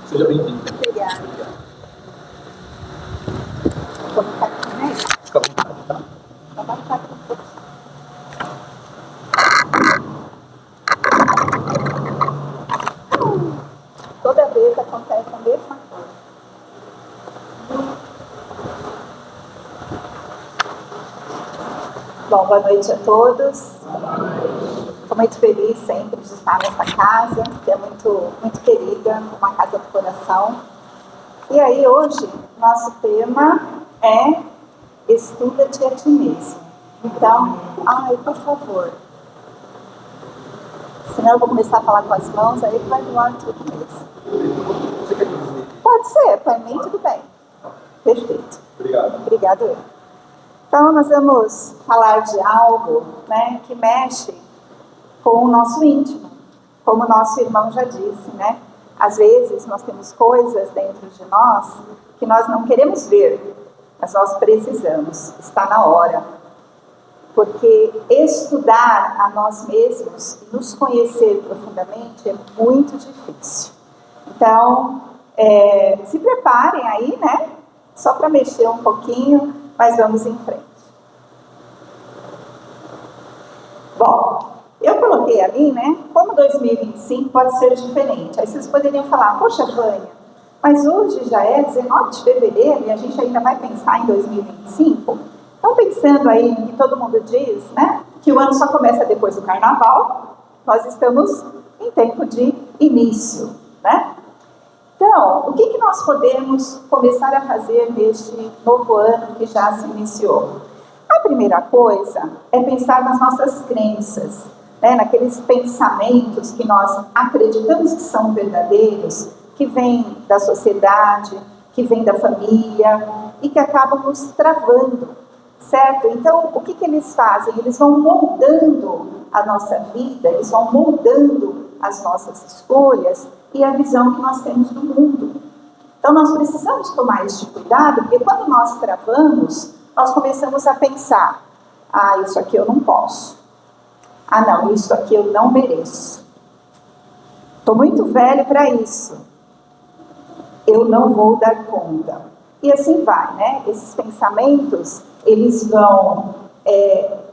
Seja bem-vindo. Obrigada. Vou colocar aqui, né? Fica à vontade, tá? Vou colocar aqui um pouco. Toda vez acontece a mesma coisa. Bom, boa noite a todos. Estou muito feliz sempre de estar nessa casa, que é muito, muito querida, uma casa do coração. E aí, hoje, nosso tema é Estuda-te a ti mesmo. Então, por favor. Senão eu vou começar a falar com as mãos, aí vai voar tudo mesmo. Você quer dizer? Pode ser, para mim tudo bem. Perfeito. Obrigado. Obrigado, eu. Então, nós vamos falar de algo, né, que mexe com o nosso íntimo, como o nosso irmão já disse, né? Às vezes nós temos coisas dentro de nós que nós não queremos ver, mas nós precisamos, está na hora. Porque estudar a nós mesmos e nos conhecer profundamente é muito difícil. Então, se preparem aí, né? Só para mexer um pouquinho, mas vamos em frente. Bom, eu coloquei ali, né? Como 2025 pode ser diferente. Aí vocês poderiam falar, poxa, Vânia, mas hoje já é 19 de fevereiro e a gente ainda vai pensar em 2025? Então, pensando aí que todo mundo diz, né? Que o ano só começa depois do carnaval, nós estamos em tempo de início, né? Então, o que nós podemos começar a fazer neste novo ano que já se iniciou? A primeira coisa é pensar nas nossas crenças, né, naqueles pensamentos que nós acreditamos que são verdadeiros, que vêm da sociedade, que vêm da família e que acabam nos travando, certo? Então, o que eles fazem? Eles vão moldando a nossa vida, eles vão moldando as nossas escolhas e a visão que nós temos do mundo. Então, nós precisamos tomar este cuidado, porque quando nós travamos, nós começamos a pensar, isso aqui eu não posso. Não, isso aqui eu não mereço. Estou muito velho para isso. Eu não vou dar conta. E assim vai, né? Esses pensamentos, eles vão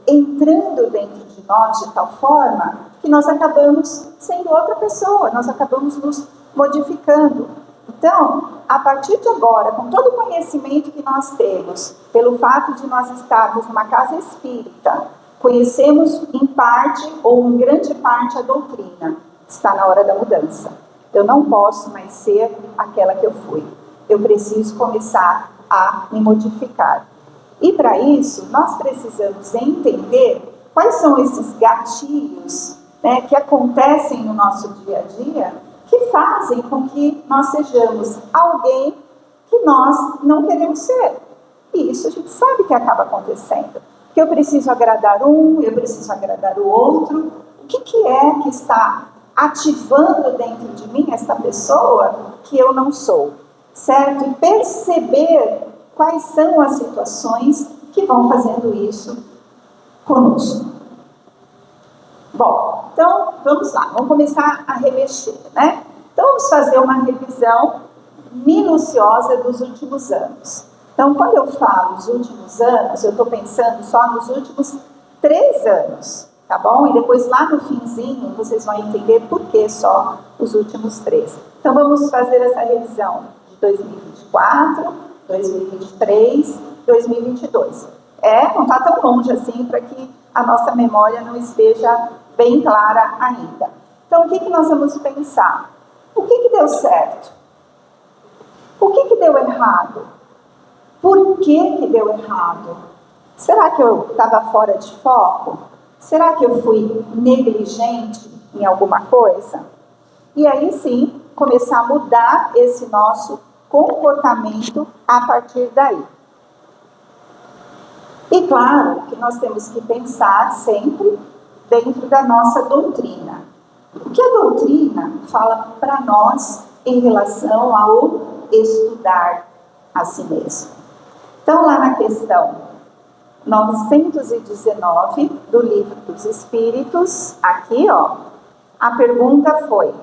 entrando dentro de nós de tal forma que nós acabamos sendo outra pessoa, nós acabamos nos modificando. Então, a partir de agora, com todo o conhecimento que nós temos, pelo fato de nós estarmos numa casa espírita, conhecemos em parte ou em grande parte a doutrina, está na hora da mudança. Eu não posso mais ser aquela que eu fui. Eu preciso começar a me modificar. E para isso, nós precisamos entender quais são esses gatilhos, né, que acontecem no nosso dia a dia, que fazem com que nós sejamos alguém que nós não queremos ser. E isso a gente sabe que acaba acontecendo. Que eu preciso agradar um, eu preciso agradar o outro. O que é que está ativando dentro de mim esta pessoa que eu não sou? Certo? E perceber quais são as situações que vão fazendo isso conosco. Bom, então vamos lá, vamos começar a remexer, né? Então vamos fazer uma revisão minuciosa dos últimos anos. Então, quando eu falo os últimos anos, eu estou pensando só nos últimos 3 anos, tá bom? E depois lá no finzinho vocês vão entender por que só os últimos 3. Então vamos fazer essa revisão de 2024, 2023, 2022. Não está tão longe assim para que a nossa memória não esteja bem clara ainda. Então, o que nós vamos pensar? O que deu certo? O que deu errado? Por que deu errado? Será que eu estava fora de foco? Será que eu fui negligente em alguma coisa? E aí sim, começar a mudar esse nosso comportamento a partir daí. E claro que nós temos que pensar sempre dentro da nossa doutrina. O que a doutrina fala para nós em relação ao estudar a si mesmo? Então, lá na questão 919 do Livro dos Espíritos, aqui, a pergunta foi: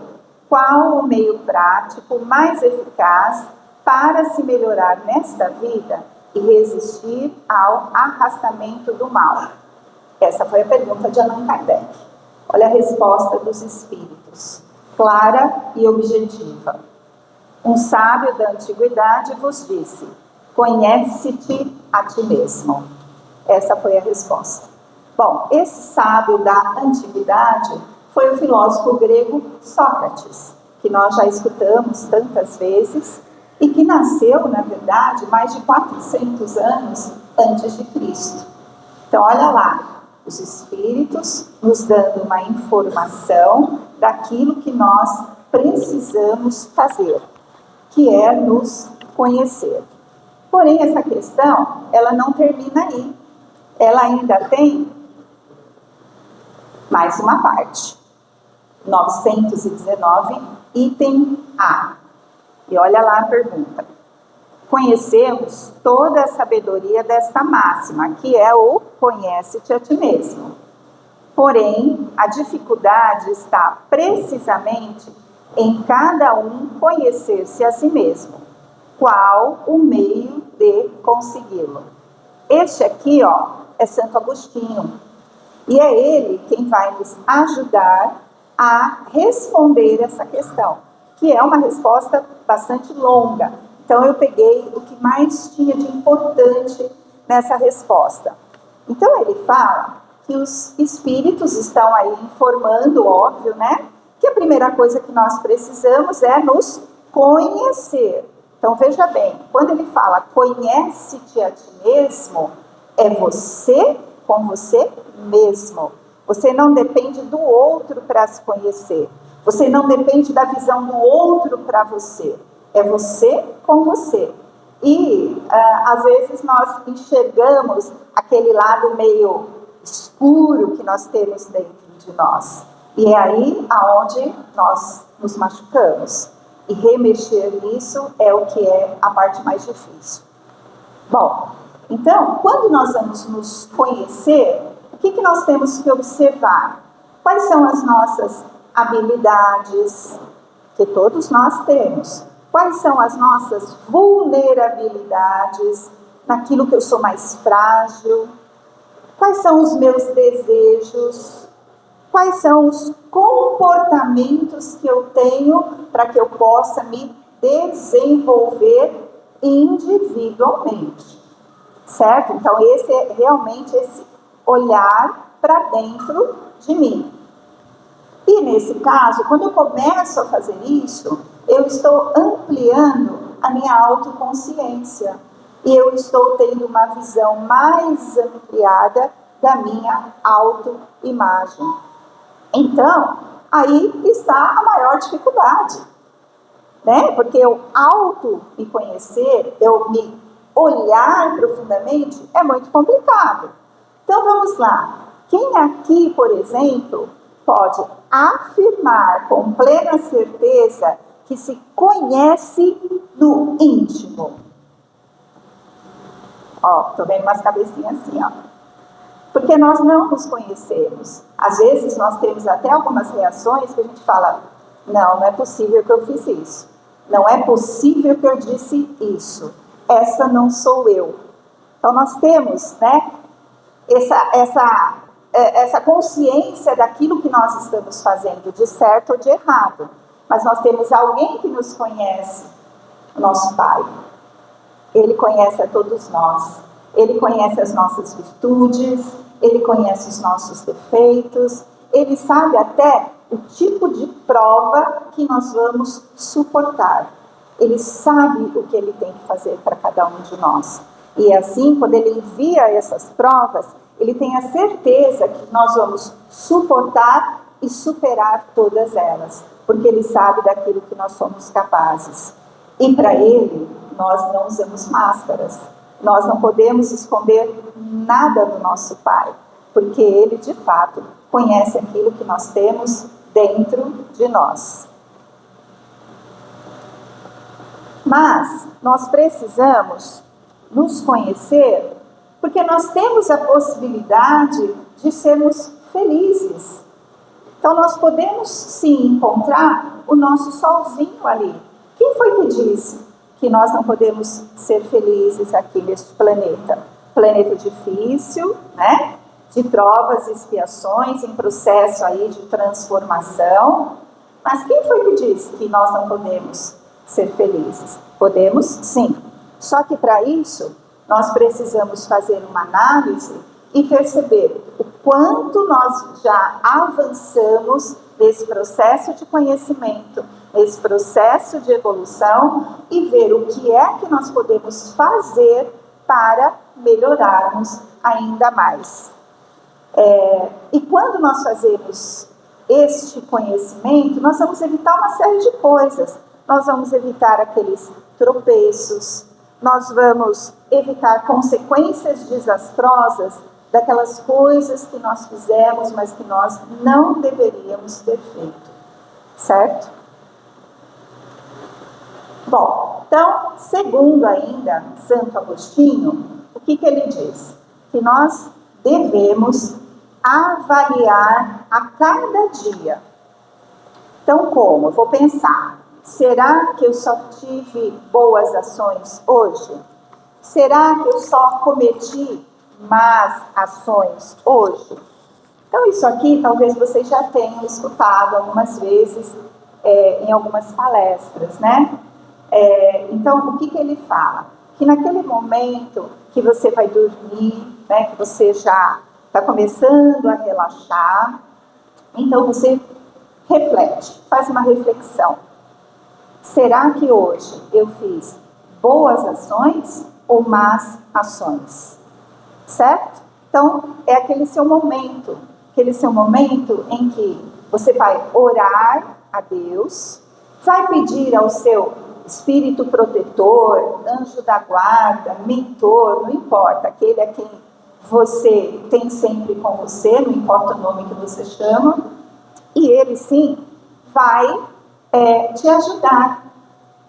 Qual o meio prático mais eficaz para se melhorar nesta vida e resistir ao arrastamento do mal? Essa foi a pergunta de Allan Kardec. Olha a resposta dos espíritos, clara e objetiva. Um sábio da antiguidade vos disse: conhece-te a ti mesmo. Essa foi a resposta. Bom, esse sábio da antiguidade foi o filósofo grego Sócrates, que nós já escutamos tantas vezes e que nasceu, na verdade, mais de 400 anos antes de Cristo. Então, olha lá, os espíritos nos dando uma informação daquilo que nós precisamos fazer, que é nos conhecer. Porém, essa questão, ela não termina aí. Ela ainda tem mais uma parte. 919, item A. E olha lá a pergunta. Conhecemos toda a sabedoria desta máxima, que é o conhece-te a ti mesmo. Porém, a dificuldade está precisamente em cada um conhecer-se a si mesmo. Qual o meio de consegui-lo? Este aqui, é Santo Agostinho. E é ele quem vai nos ajudar a responder essa questão, que é uma resposta bastante longa. Então, eu peguei o que mais tinha de importante nessa resposta. Então, ele fala que os espíritos estão aí informando, óbvio, né? Que a primeira coisa que nós precisamos é nos conhecer. Então, veja bem, quando ele fala conhece-te a ti mesmo, é você com você mesmo. Você não depende do outro para se conhecer. Você não depende da visão do outro para você. É você com você. E, às vezes, nós enxergamos aquele lado meio escuro que nós temos dentro de nós. E é aí aonde nós nos machucamos. E remexer nisso é o que é a parte mais difícil. Bom, então, quando nós vamos nos conhecer, o que nós temos que observar? Quais são as nossas habilidades, que todos nós temos? Quais são as nossas vulnerabilidades, naquilo que eu sou mais frágil? Quais são os meus desejos? Quais são os comportamentos que eu tenho para que eu possa me desenvolver individualmente? Certo? Então, esse é realmente esse olhar para dentro de mim. E nesse caso, quando eu começo a fazer isso, eu estou ampliando a minha autoconsciência. E eu estou tendo uma visão mais ampliada da minha autoimagem. Então, aí está a maior dificuldade, né? Porque eu me conhecer, eu me olhar profundamente, é muito complicado. Então, vamos lá. Quem aqui, por exemplo, pode afirmar com plena certeza que se conhece no íntimo? Tô vendo umas cabecinhas assim, Porque nós não nos conhecemos. Às vezes nós temos até algumas reações que a gente fala: não é possível que eu fiz isso. Não é possível que eu disse isso. Essa não sou eu. Então nós temos, né, essa consciência daquilo que nós estamos fazendo, de certo ou de errado. Mas nós temos alguém que nos conhece, o nosso Pai. Ele conhece a todos nós. Ele conhece as nossas virtudes, ele conhece os nossos defeitos, ele sabe até o tipo de prova que nós vamos suportar. Ele sabe o que ele tem que fazer para cada um de nós. E assim, quando ele envia essas provas, ele tem a certeza que nós vamos suportar e superar todas elas, porque ele sabe daquilo que nós somos capazes. E para ele, nós não usamos máscaras. Nós não podemos esconder nada do nosso Pai, porque ele, de fato, conhece aquilo que nós temos dentro de nós. Mas nós precisamos nos conhecer porque nós temos a possibilidade de sermos felizes. Então nós podemos sim encontrar o nosso solzinho ali. Quem foi que disse que nós não podemos ser felizes aqui neste planeta? Planeta difícil, né? De provas e expiações, em processo aí de transformação. Mas quem foi que disse que nós não podemos ser felizes? Podemos, sim. Só que para isso, nós precisamos fazer uma análise e perceber o quanto nós já avançamos nesse processo de conhecimento, nesse processo de evolução, e ver o que é que nós podemos fazer para melhorarmos ainda mais. E quando nós fazemos este conhecimento, nós vamos evitar uma série de coisas. Nós vamos evitar aqueles tropeços, nós vamos evitar consequências desastrosas daquelas coisas que nós fizemos, mas que nós não deveríamos ter feito, certo? Bom, então, segundo ainda Santo Agostinho, o que ele diz? Que nós devemos avaliar a cada dia. Então, como? Eu vou pensar, será que eu só tive boas ações hoje? Será que eu só cometi más ações hoje? Então, isso aqui talvez vocês já tenham escutado algumas vezes em algumas palestras, né? Então, o que ele fala? Que naquele momento que você vai dormir, né, que você já está começando a relaxar, então você reflete, faz uma reflexão. Será que hoje eu fiz boas ações ou más ações? Certo? Então, é aquele seu momento em que você vai orar a Deus, vai pedir ao seu espírito protetor, anjo da guarda, mentor, não importa, aquele a quem você tem sempre com você, não importa o nome que você chama, e ele sim vai te ajudar.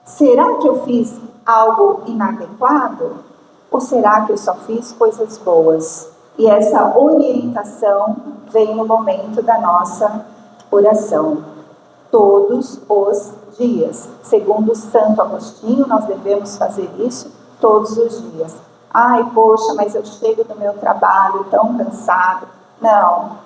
Será que eu fiz algo inadequado? Ou será que eu só fiz coisas boas? E essa orientação vem no momento da nossa oração, todos os dias. Segundo Santo Agostinho, nós devemos fazer isso todos os dias. Ai, poxa, mas eu chego do meu trabalho tão cansado. Não,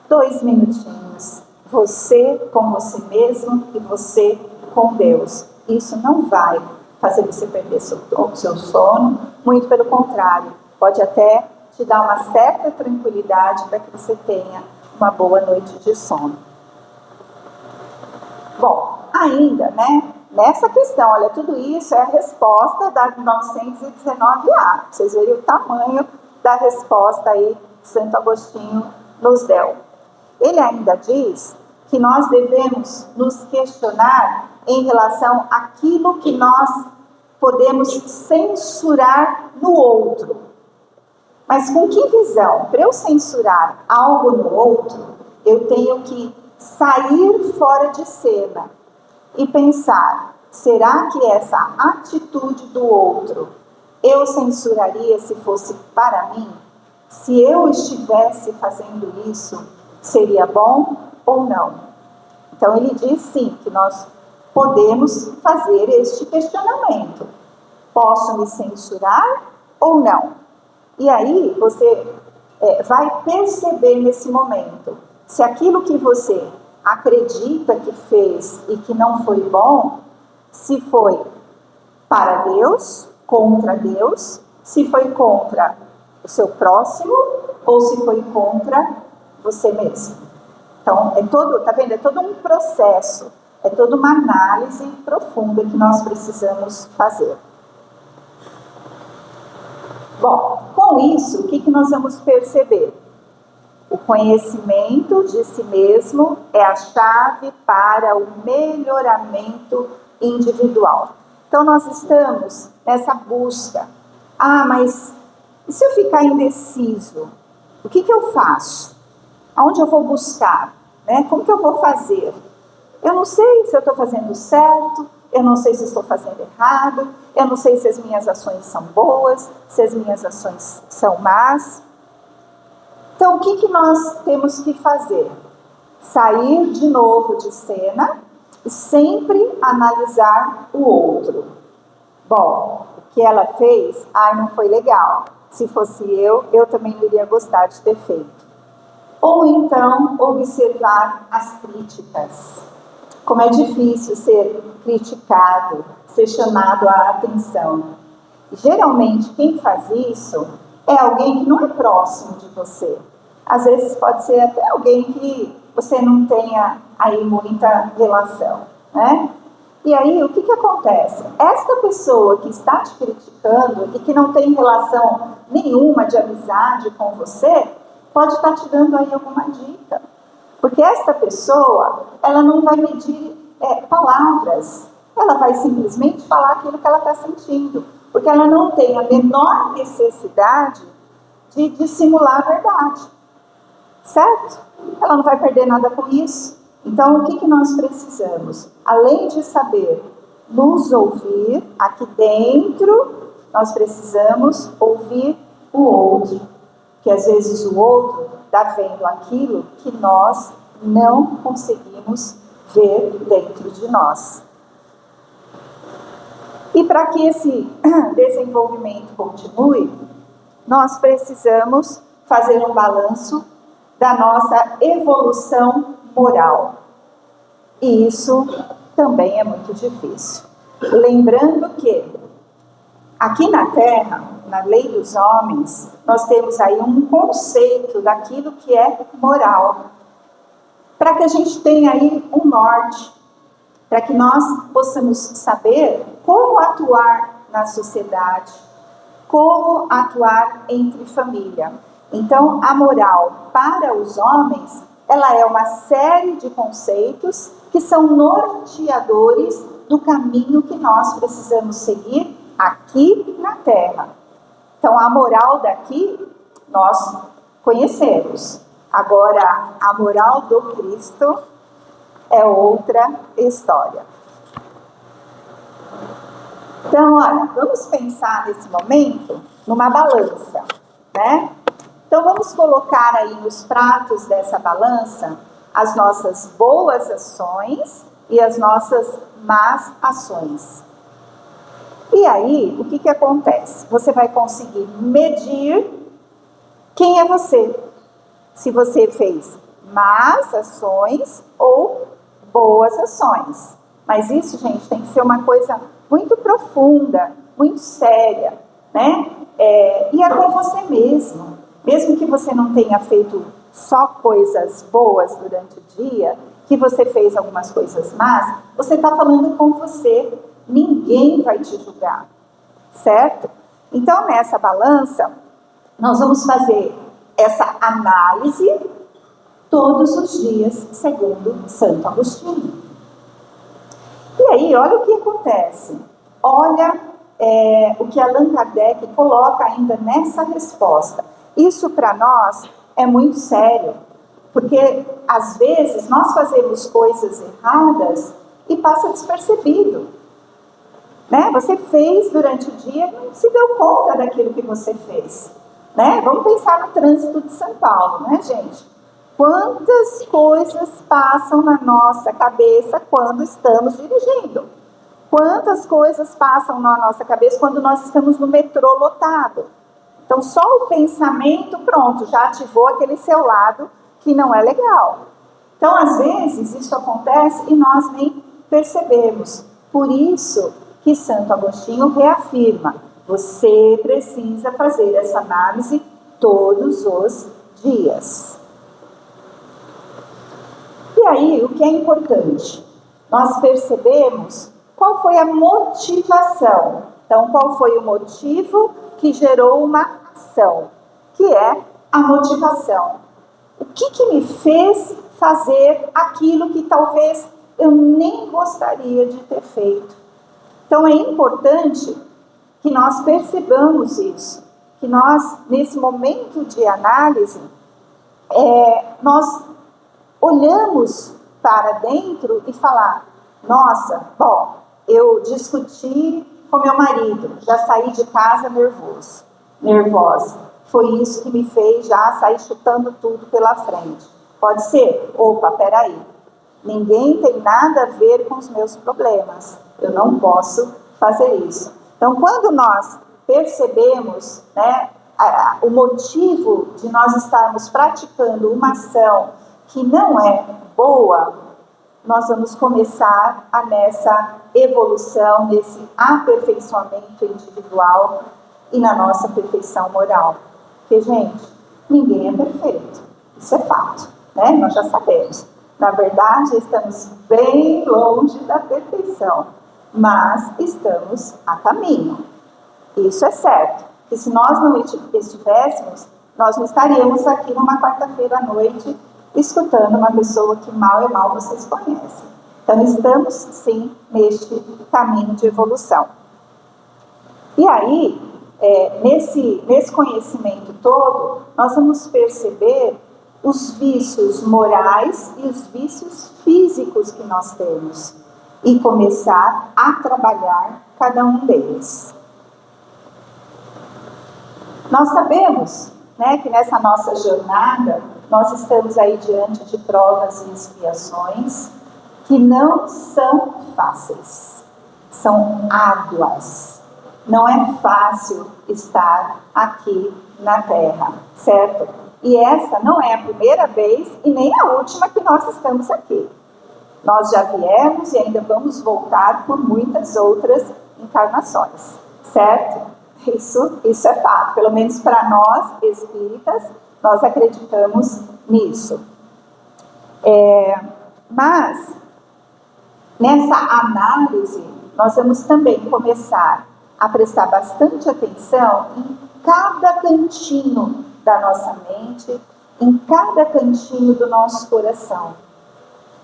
2 minutinhos. Você com você mesmo e você com Deus. Isso não vai fazer você perder seu sono, muito pelo contrário, pode até te dar uma certa tranquilidade para que você tenha uma boa noite de sono. Bom, ainda, né, nessa questão, olha, tudo isso é a resposta da 919A, vocês verem o tamanho da resposta aí que Santo Agostinho nos deu. Ele ainda diz que nós devemos nos questionar em relação àquilo que nós podemos censurar no outro. Mas com que visão? Para eu censurar algo no outro, eu tenho que sair fora de cena e pensar, será que essa atitude do outro eu censuraria se fosse para mim? Se eu estivesse fazendo isso, seria bom ou não? Então ele diz sim, que nós podemos fazer este questionamento. Posso me censurar ou não? E aí você vai perceber nesse momento se aquilo que você acredita que fez e que não foi bom, se foi para Deus, contra Deus, se foi contra o seu próximo ou se foi contra você mesmo. Então, tá vendo? É todo um processo, é toda uma análise profunda que nós precisamos fazer. Bom, com isso, o que nós vamos perceber? O conhecimento de si mesmo é a chave para o melhoramento individual. Então, nós estamos nessa busca. Ah, mas e se eu ficar indeciso? O que eu faço? Aonde eu vou buscar? Né? Como que eu vou fazer? Eu não sei se eu estou fazendo certo, eu não sei se estou fazendo errado, eu não sei se as minhas ações são boas, se as minhas ações são más. Então, o que nós temos que fazer? Sair de novo de cena e sempre analisar o outro. Bom, o que ela fez, não foi legal. Se fosse eu também não iria gostar de ter feito. Ou então, observar as críticas. Como é difícil ser criticado, ser chamado à atenção. Geralmente, quem faz isso é alguém que não é próximo de você. Às vezes pode ser até alguém que você não tenha aí muita relação, né? E aí, o que acontece? Esta pessoa que está te criticando e que não tem relação nenhuma de amizade com você, pode estar te dando aí alguma dica. Porque esta pessoa, ela não vai medir palavras. Ela vai simplesmente falar aquilo que ela está sentindo. Porque ela não tem a menor necessidade de dissimular a verdade. Certo? Ela não vai perder nada com isso. Então, o que nós precisamos? Além de saber nos ouvir, aqui dentro, nós precisamos ouvir o outro. Que às vezes o outro está vendo aquilo que nós não conseguimos ver dentro de nós. E para que esse desenvolvimento continue, nós precisamos fazer um balanço da nossa evolução moral. E isso também é muito difícil. Lembrando que aqui na Terra, na lei dos homens, nós temos aí um conceito daquilo que é moral. Para que a gente tenha aí um norte, para que nós possamos saber como atuar na sociedade, como atuar entre família. Então, a moral para os homens, ela é uma série de conceitos que são norteadores do caminho que nós precisamos seguir aqui na Terra. Então, a moral daqui, nós conhecemos. Agora, a moral do Cristo é outra história. Então, olha, vamos pensar nesse momento numa balança, né? Então, vamos colocar aí nos pratos dessa balança as nossas boas ações e as nossas más ações. E aí, o que acontece? Você vai conseguir medir quem é você. Se você fez más ações ou boas ações. Mas isso, gente, tem que ser uma coisa muito profunda, muito séria, né? E é com você mesmo. Mesmo que você não tenha feito só coisas boas durante o dia, que você fez algumas coisas más, você está falando com você. Ninguém vai te julgar, certo? Então, nessa balança, nós vamos fazer essa análise todos os dias, segundo Santo Agostinho. E aí, olha o que acontece. Olha o que Allan Kardec coloca ainda nessa resposta. Isso para nós é muito sério, porque às vezes nós fazemos coisas erradas e passa despercebido. Né? Você fez durante o dia e não se deu conta daquilo que você fez. Né? Vamos pensar no trânsito de São Paulo, né, gente? Quantas coisas passam na nossa cabeça quando estamos dirigindo? Quantas coisas passam na nossa cabeça quando nós estamos no metrô lotado? Então, só o pensamento, pronto, já ativou aquele seu lado que não é legal. Então, às vezes, isso acontece e nós nem percebemos. Por isso que Santo Agostinho reafirma, você precisa fazer essa análise todos os dias. E aí, o que é importante? Nós percebemos qual foi a motivação. Então, qual foi o motivo que gerou uma ação? Que é a motivação. O que me fez fazer aquilo que talvez eu nem gostaria de ter feito? Então, é importante que nós percebamos isso. Que nós, nesse momento de análise, nós olhamos para dentro e falar, nossa, bom, eu discuti com meu marido, já saí de casa nervosa. Foi isso que me fez já sair chutando tudo pela frente. Pode ser? Opa, peraí. Ninguém tem nada a ver com os meus problemas. Eu não posso fazer isso. Então, quando nós percebemos, né, o motivo de nós estarmos praticando uma ação que não é boa, nós vamos começar nessa evolução, nesse aperfeiçoamento individual e na nossa perfeição moral. Porque, gente, ninguém é perfeito. Isso é fato, né? Nós já sabemos. Na verdade, estamos bem longe da perfeição, mas estamos a caminho. Isso é certo. E se nós não estivéssemos, nós não estaríamos aqui numa quarta-feira à noite escutando uma pessoa que mal e mal vocês conhecem. Então, estamos sim neste caminho de evolução. E aí, nesse conhecimento todo, nós vamos perceber os vícios morais e os vícios físicos que nós temos e começar a trabalhar cada um deles. Nós sabemos, né, que nessa nossa jornada nós estamos aí diante de provas e expiações que não são fáceis, são árduas. Não é fácil estar aqui na Terra, certo? E essa não é a primeira vez e nem a última que nós estamos aqui. Nós já viemos e ainda vamos voltar por muitas outras encarnações, certo? Isso é fato, pelo menos para nós espíritas, nós acreditamos nisso. Mas, nessa análise, nós vamos também começar a prestar bastante atenção em cada cantinho da nossa mente, em cada cantinho do nosso coração.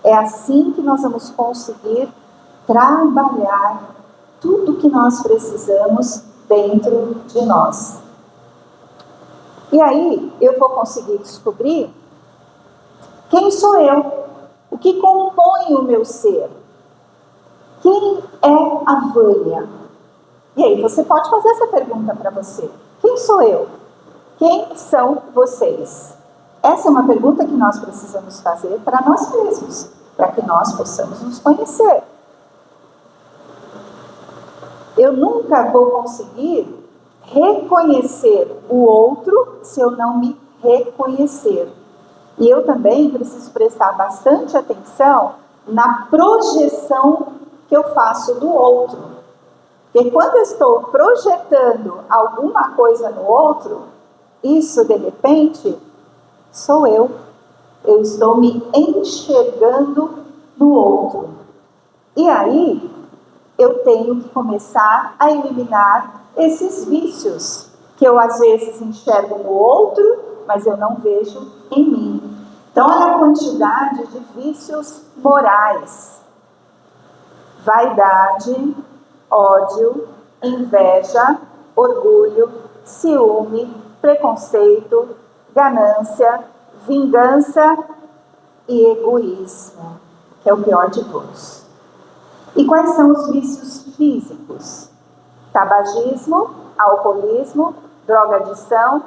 É assim que nós vamos conseguir trabalhar tudo que nós precisamos dentro de nós. E aí eu vou conseguir descobrir quem sou eu, o que compõe o meu ser, quem é a Vânia. E aí você pode fazer essa pergunta para você: quem sou eu? Quem são vocês? Essa é uma pergunta que nós precisamos fazer para nós mesmos, para que nós possamos nos conhecer. Eu nunca vou conseguir reconhecer o outro se eu não me reconhecer. E eu também preciso prestar bastante atenção na projeção que eu faço do outro. Porque quando eu estou projetando alguma coisa no outro, isso de repente sou eu. Eu estou me enxergando no outro. E aí eu tenho que começar a eliminar esses vícios que eu às vezes enxergo no outro, mas eu não vejo em mim. Então, olha a quantidade de vícios morais: vaidade, ódio, inveja, orgulho, ciúme, preconceito, ganância, vingança e egoísmo, que é o pior de todos. E quais são os vícios físicos? Tabagismo, alcoolismo, drogadição,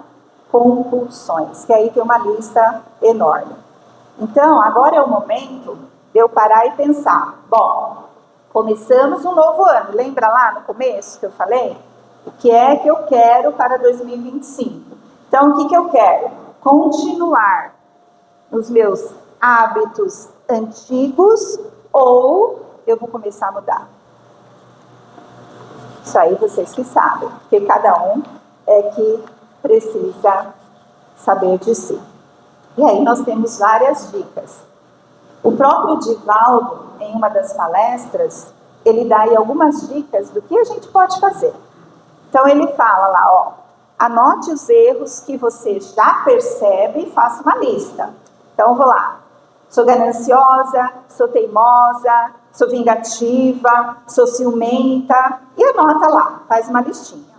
compulsões, que aí tem uma lista enorme. Então, agora é o momento de eu parar e pensar: bom, começamos um novo ano, lembra lá no começo que eu falei? O que é que eu quero para 2025? Então, o que eu quero? Continuar nos meus hábitos antigos ou eu vou começar a mudar? Isso aí vocês que sabem, porque cada um é que precisa saber de si. E aí nós temos várias dicas. O próprio Divaldo, em uma das palestras, ele dá aí algumas dicas do que a gente pode fazer. Então ele fala lá, ó, anote os erros que você já percebe e faça uma lista. Então vou lá: sou gananciosa, sou teimosa, sou vingativa, sou ciumenta, e anota lá, faz uma listinha.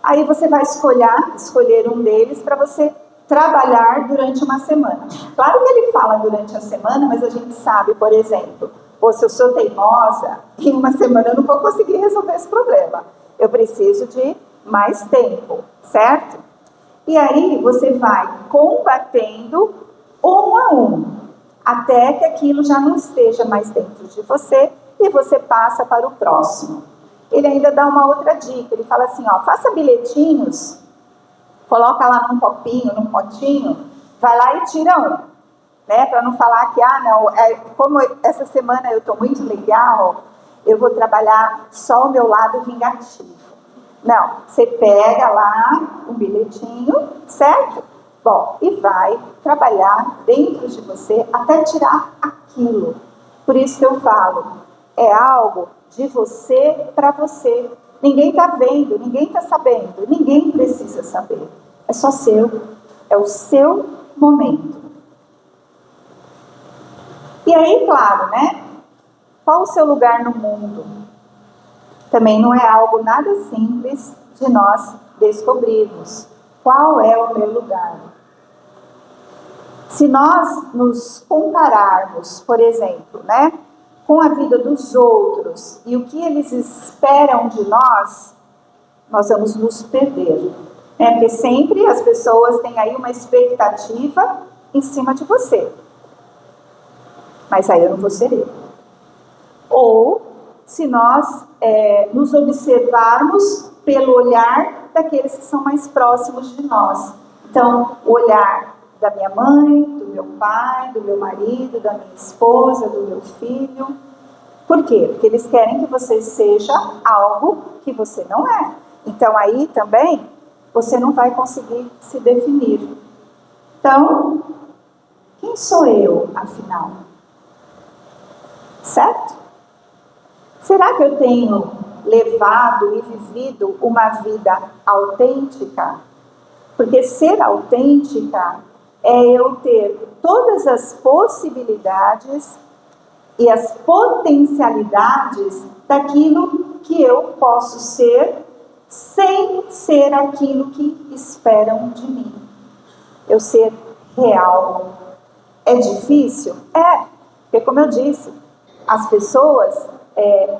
Aí você vai escolher um deles para você trabalhar durante uma semana. Claro que ele fala durante a semana, mas a gente sabe, por exemplo, se eu sou teimosa, em uma semana eu não vou conseguir resolver esse problema. Eu preciso de mais tempo, certo? E aí você vai combatendo um a um. até que aquilo já não esteja mais dentro de você e você passa para o próximo. Ele ainda dá uma outra dica, ele fala assim, ó, faça bilhetinhos, coloca lá num copinho, num potinho, vai lá e tira um, né, para não falar que, não, como essa semana eu estou muito legal, eu vou trabalhar só o meu lado vingativo. Não, você pega lá um bilhetinho, certo? Bom, e vai trabalhar dentro de você até tirar aquilo. Por isso que eu falo, é algo de você para você. Ninguém está vendo, ninguém está sabendo, ninguém precisa saber. É só seu, é o seu momento. E aí, claro, né? Qual o seu lugar no mundo? Também não é algo nada simples de nós descobrirmos. Qual é o meu lugar? Se nós nos compararmos, por exemplo, né, com a vida dos outros e o que eles esperam de nós, nós vamos nos perder. Porque sempre as pessoas têm aí uma expectativa em cima de você. Mas aí eu não vou ser eu. Ou se nós nos observarmos pelo olhar daqueles que são mais próximos de nós. Então, o olhar da minha mãe, do meu pai, do meu marido, da minha esposa, do meu filho. Por quê? Porque eles querem que você seja algo que você não é. Então, aí também, você não vai conseguir se definir. Então, quem sou eu, afinal? Certo? Será que eu tenho levado e vivido uma vida autêntica? Porque ser autêntica é eu ter todas as possibilidades e as potencialidades daquilo que eu posso ser, sem ser aquilo que esperam de mim. Eu ser real. É difícil? É, porque como eu disse, as pessoas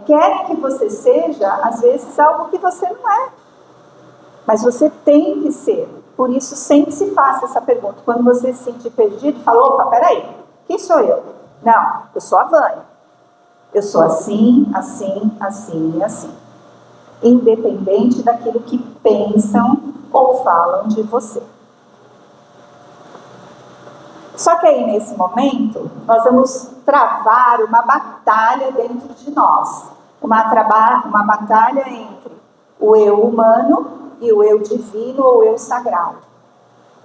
querem que você seja, às vezes, algo que você não é. Mas você tem que ser. Por isso, sempre se faça essa pergunta. Quando você se sentir perdido, fala, opa, peraí, quem sou eu? Não, eu sou a Vânia. Eu sou assim, assim, assim e assim. Independente daquilo que pensam ou falam de você. Só que aí, nesse momento, nós vamos travar uma batalha dentro de nós. Uma batalha entre o eu humano e o eu divino ou eu sagrado.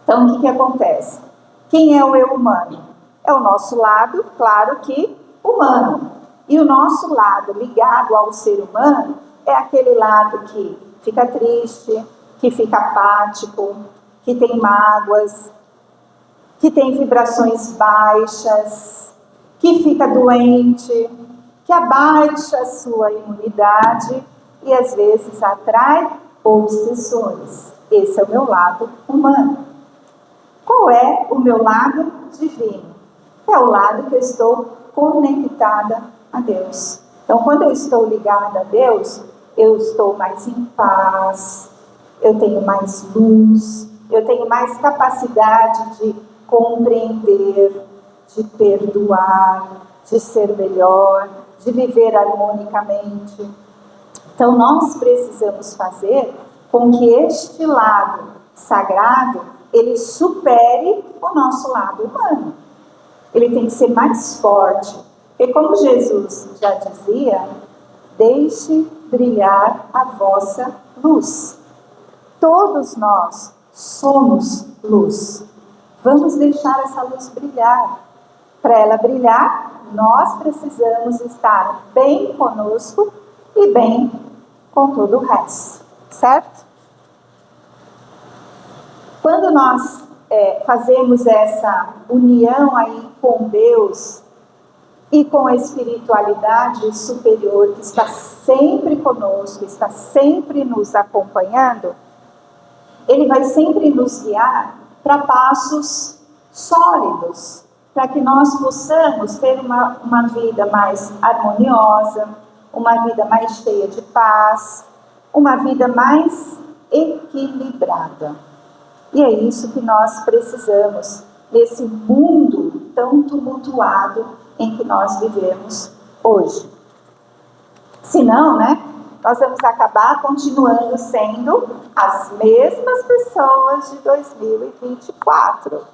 Então, o que acontece? Quem é o eu humano? É o nosso lado, claro que, humano. E o nosso lado ligado ao ser humano é aquele lado que fica triste, que fica apático, que tem mágoas, que tem vibrações baixas, que fica doente, que abaixa a sua imunidade e às vezes atrai obsessores. Esse é o meu lado humano. Qual é o meu lado divino? É o lado que eu estou conectada a Deus. Então, quando eu estou ligada a Deus, eu estou mais em paz, eu tenho mais luz, eu tenho mais capacidade de compreender, de perdoar, de ser melhor, de viver harmonicamente. Então, nós precisamos fazer com que este lado sagrado, ele supere o nosso lado humano. Ele tem que ser mais forte. Porque como Jesus já dizia, deixe brilhar a vossa luz. Todos nós somos luz. Vamos deixar essa luz brilhar. Para ela brilhar, nós precisamos estar bem conosco e bem com todo o resto, certo? Quando nós fazemos essa união aí com Deus e com a espiritualidade superior que está sempre conosco, está sempre nos acompanhando, ele vai sempre nos guiar para passos sólidos, para que nós possamos ter uma vida mais harmoniosa, uma vida mais cheia de paz, uma vida mais equilibrada. E é isso que nós precisamos nesse mundo tão tumultuado em que nós vivemos hoje. Senão, né, nós vamos acabar continuando sendo as mesmas pessoas de 2024.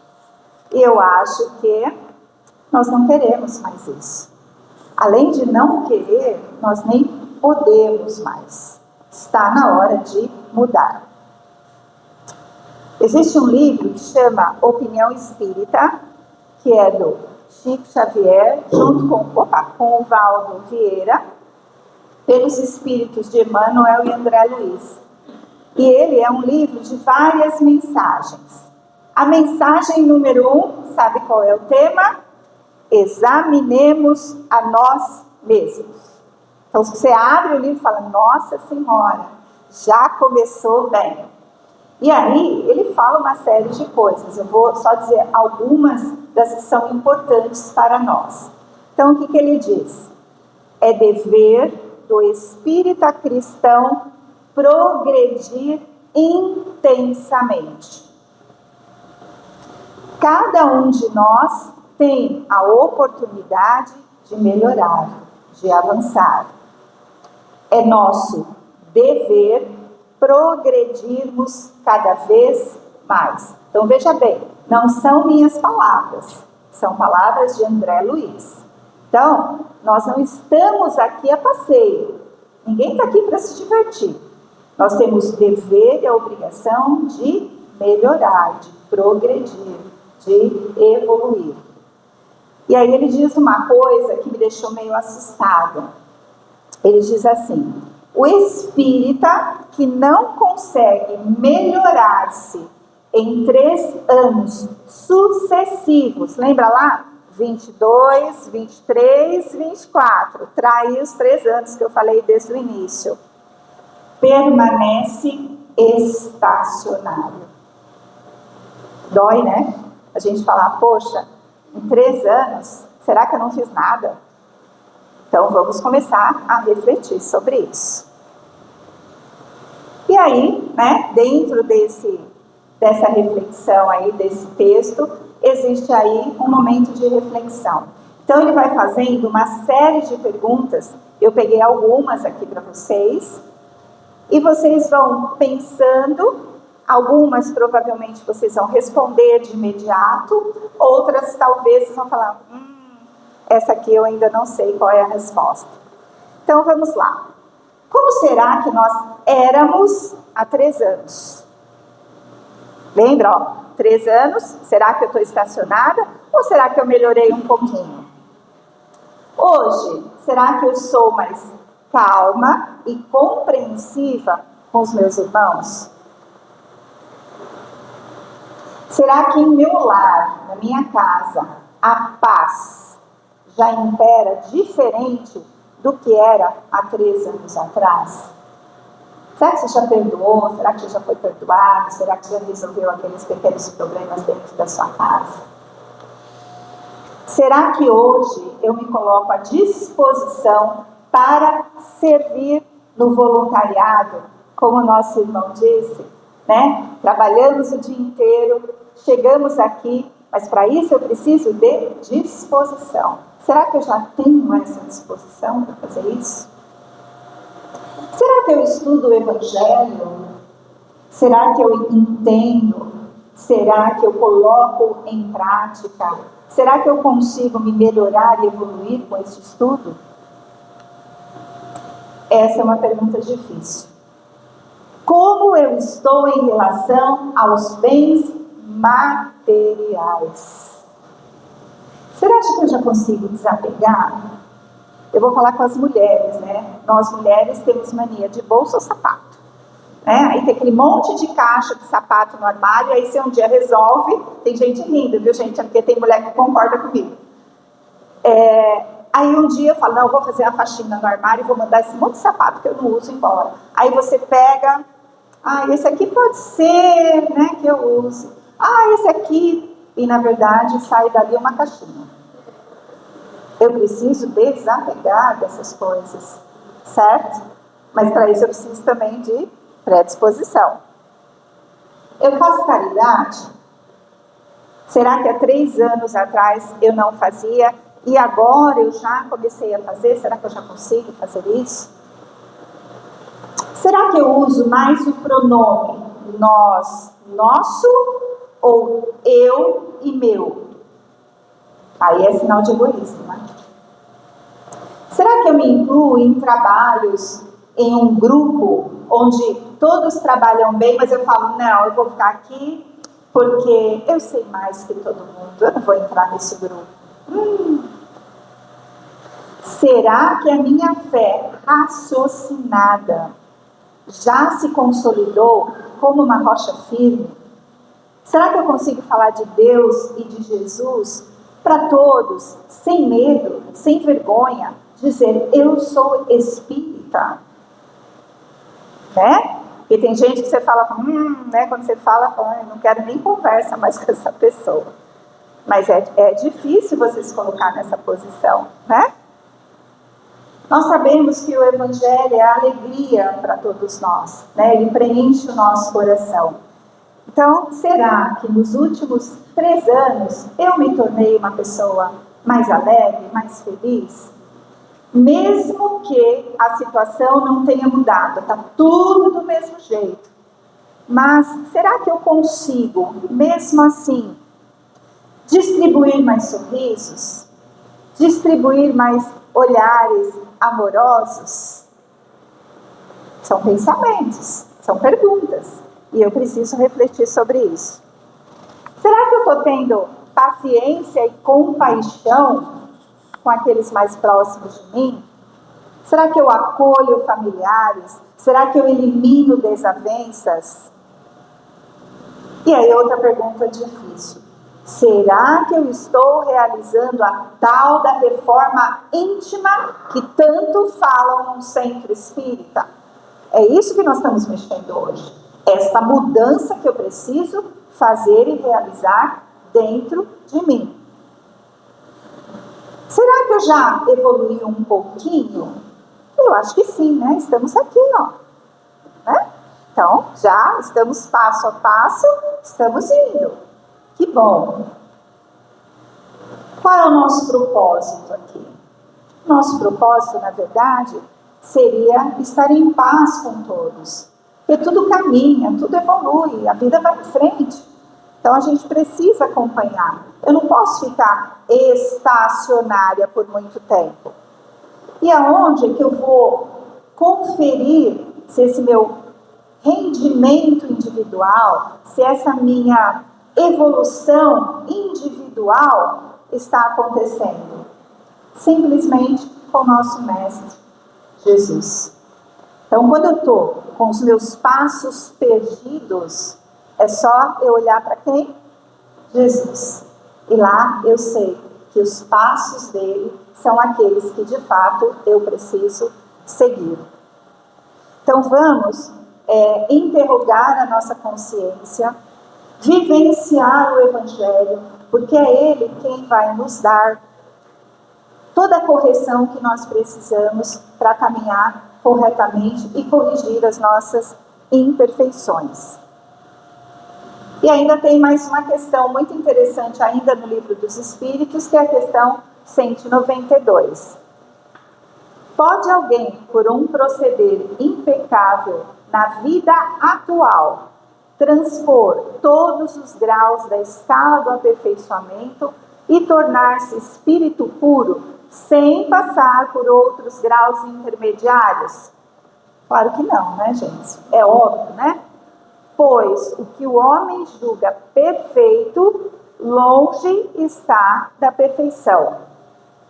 E eu acho que nós não queremos mais isso. Além de não querer, nós nem podemos mais. Está na hora de mudar. Existe um livro que chama Opinião Espírita, que é do Chico Xavier, junto com o Valdo Vieira, pelos espíritos de Emmanuel e André Luiz. E ele é um livro de várias mensagens. A mensagem número 1, sabe qual é o tema? Examinemos a nós mesmos. Então, se você abre o livro e fala, nossa senhora, já começou bem. E aí, ele fala uma série de coisas. Eu vou só dizer algumas das que são importantes para nós. Então, o que ele diz? É dever do espírita cristão progredir intensamente. Cada um de nós tem a oportunidade de melhorar, de avançar. É nosso dever progredirmos cada vez mais. Então veja bem, não são minhas palavras, são palavras de André Luiz. Então, nós não estamos aqui a passeio, ninguém está aqui para se divertir. Nós temos o dever e a obrigação de melhorar, de progredir, de evoluir. E aí ele diz uma coisa que me deixou meio assustada. Ele diz assim: o espírita que não consegue melhorar-se em 3 anos sucessivos, lembra lá? 22, 23, 24, trai os 3 anos que eu falei desde o início. Permanece estacionário. Dói, né? A gente falar, poxa, em 3 anos, será que eu não fiz nada? Então vamos começar a refletir sobre isso. E aí, né, dentro dessa reflexão aí, desse texto, existe aí um momento de reflexão. Então ele vai fazendo uma série de perguntas, eu peguei algumas aqui para vocês, e vocês vão pensando, algumas provavelmente vocês vão responder de imediato, outras talvez vocês vão falar, essa aqui eu ainda não sei qual é a resposta. Então vamos lá. Como será que nós éramos há 3 anos? Lembra, ó, 3 anos, será que eu estou estacionada ou será que eu melhorei um pouquinho? Hoje, será que eu sou mais calma e compreensiva com os meus irmãos? Será que em meu lar, na minha casa, a paz já impera diferente do que era há 3 anos atrás? Será que você já perdoou? Será que você já foi perdoado? Será que você já resolveu aqueles pequenos problemas dentro da sua casa? Será que hoje eu me coloco à disposição para servir no voluntariado, como o nosso irmão disse, né? Trabalhamos o dia inteiro, chegamos aqui, mas para isso eu preciso de disposição. Será que eu já tenho essa disposição para fazer isso? Será que eu estudo o Evangelho? Será que eu entendo? Será que eu coloco em prática? Será que eu consigo me melhorar e evoluir com esse estudo? Essa é uma pergunta difícil. Como eu estou em relação aos bens materiais? Será que eu já consigo desapegar? Eu vou falar com as mulheres, né? Nós mulheres temos mania de bolsa ou sapato. Né? Aí tem aquele monte de caixa de sapato no armário, aí você um dia resolve, tem gente rindo, viu gente? Porque tem mulher que concorda comigo. Aí um dia eu falo, não, eu vou fazer a faxina no armário e vou mandar esse monte de sapato que eu não uso embora. Aí você pega, esse aqui pode ser, né, que eu use. Esse aqui, e na verdade sai dali uma caixinha. Eu preciso desapegar dessas coisas, certo? Mas para isso eu preciso também de predisposição. Eu faço caridade? Será que há 3 anos atrás eu não fazia e agora eu já comecei a fazer? Será que eu já consigo fazer isso? Será que eu uso mais o pronome nós, nosso, ou eu e meu? Aí é sinal de egoísmo, né? Será que eu me incluo em trabalhos, em um grupo, onde todos trabalham bem, mas eu falo, não, eu vou ficar aqui porque eu sei mais que todo mundo, eu não vou entrar nesse grupo. Será que a minha fé raciocinada já se consolidou como uma rocha firme? Será que eu consigo falar de Deus e de Jesus para todos, sem medo, sem vergonha, dizer, eu sou espírita? Né? Porque tem gente que você fala, né? Quando você fala, não quero nem conversa mais com essa pessoa. Mas é difícil você se colocar nessa posição, né? Nós sabemos que o Evangelho é a alegria para todos nós, né? Ele preenche o nosso coração. Então, será que nos últimos 3 anos eu me tornei uma pessoa mais alegre, mais feliz? Mesmo que a situação não tenha mudado, está tudo do mesmo jeito. Mas será que eu consigo, mesmo assim, distribuir mais sorrisos? Distribuir mais olhares amorosos? São pensamentos, são perguntas. E eu preciso refletir sobre isso. Será que eu estou tendo paciência e compaixão com aqueles mais próximos de mim? Será que eu acolho familiares? Será que eu elimino desavenças? E aí outra pergunta difícil. Será que eu estou realizando a tal da reforma íntima que tanto falam no centro espírita? É isso que nós estamos mexendo hoje. Esta mudança que eu preciso fazer e realizar dentro de mim. Será que eu já evoluí um pouquinho? Eu acho que sim, né? Estamos aqui, ó. Né? Então, já estamos passo a passo, estamos indo. Que bom. Qual é o nosso propósito aqui? Nosso propósito, na verdade, seria estar em paz com todos. Porque tudo caminha, tudo evolui, a vida vai em frente. Então a gente precisa acompanhar. Eu não posso ficar estacionária por muito tempo. E aonde é que eu vou conferir se esse meu rendimento individual, se essa minha evolução individual está acontecendo? Simplesmente com o nosso Mestre, Jesus. Então, quando eu estou com os meus passos perdidos, é só eu olhar para quem? Jesus. E lá eu sei que os passos dele são aqueles que de fato eu preciso seguir. Então vamos interrogar a nossa consciência, vivenciar o Evangelho, porque é ele quem vai nos dar toda a correção que nós precisamos para caminhar corretamente e corrigir as nossas imperfeições. E ainda tem mais uma questão muito interessante ainda no Livro dos Espíritos, que é a questão 192. Pode alguém, por um proceder impecável na vida atual, transpor todos os graus da escala do aperfeiçoamento e tornar-se espírito puro, sem passar por outros graus intermediários? Claro que não, né, gente? É óbvio, né? Pois o que o homem julga perfeito, longe está da perfeição.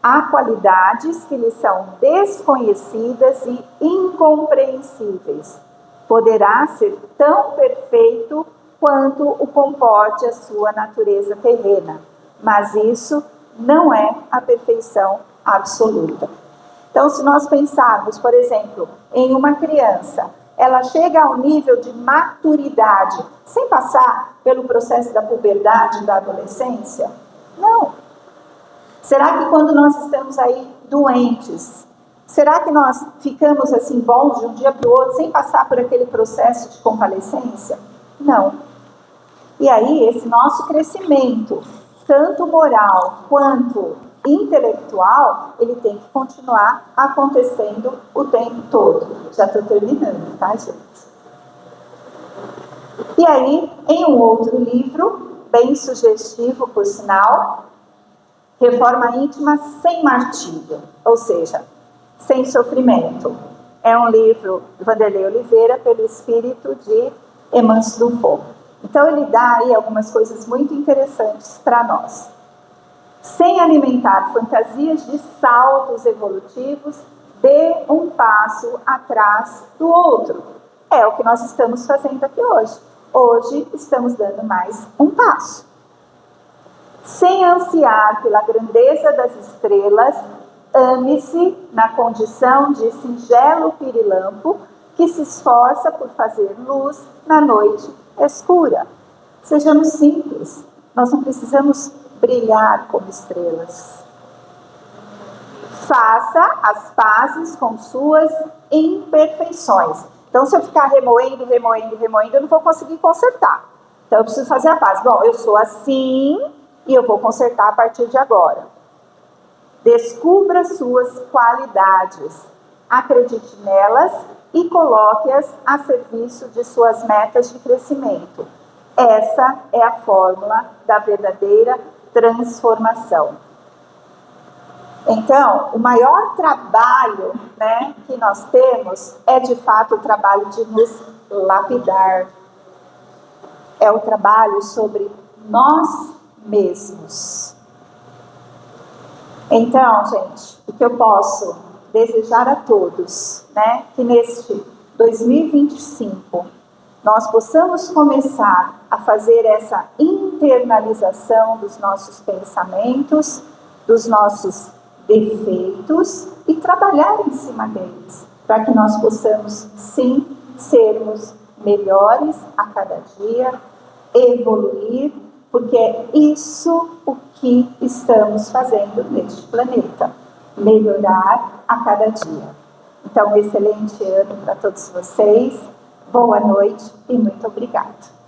Há qualidades que lhe são desconhecidas e incompreensíveis. Poderá ser tão perfeito quanto o comporte a sua natureza terrena, mas isso não é a perfeição absoluta. Então, se nós pensarmos, por exemplo, em uma criança, ela chega ao nível de maturidade sem passar pelo processo da puberdade, da adolescência? Não. Será que quando nós estamos aí doentes, será que nós ficamos assim bons de um dia para o outro sem passar por aquele processo de convalescência? Não. E aí, esse nosso crescimento, tanto moral quanto intelectual, ele tem que continuar acontecendo o tempo todo. Já estou terminando, tá, gente? E aí, em um outro livro, bem sugestivo, por sinal, Reforma Íntima sem Martírio, ou seja, sem sofrimento. É um livro de Vanderlei Oliveira, pelo espírito de Emance Dufaux. Então, ele dá aí algumas coisas muito interessantes para nós. Sem alimentar fantasias de saltos evolutivos, dê um passo atrás do outro. É o que nós estamos fazendo aqui hoje. Hoje estamos dando mais um passo. Sem ansiar pela grandeza das estrelas, ame-se na condição de singelo pirilampo que se esforça por fazer luz na noite escura. Sejamos simples, nós não precisamos brilhar como estrelas. Faça as pazes com suas imperfeições. Então, se eu ficar remoendo, eu não vou conseguir consertar. Então, eu preciso fazer a paz. Bom, eu sou assim e eu vou consertar a partir de agora. Descubra suas qualidades, acredite nelas e coloque-as a serviço de suas metas de crescimento. Essa é a fórmula da verdadeira transformação. Então, o maior trabalho, que nós temos é, de fato, o trabalho de nos lapidar. É o trabalho sobre nós mesmos. Então, gente, o que eu posso desejar a todos, que neste 2025 nós possamos começar a fazer essa internalização dos nossos pensamentos, dos nossos defeitos e trabalhar em cima deles, para que nós possamos, sim, sermos melhores a cada dia, evoluir, porque é isso o que estamos fazendo neste planeta, melhorar a cada dia. Então, um excelente ano para todos vocês, boa noite e muito obrigada.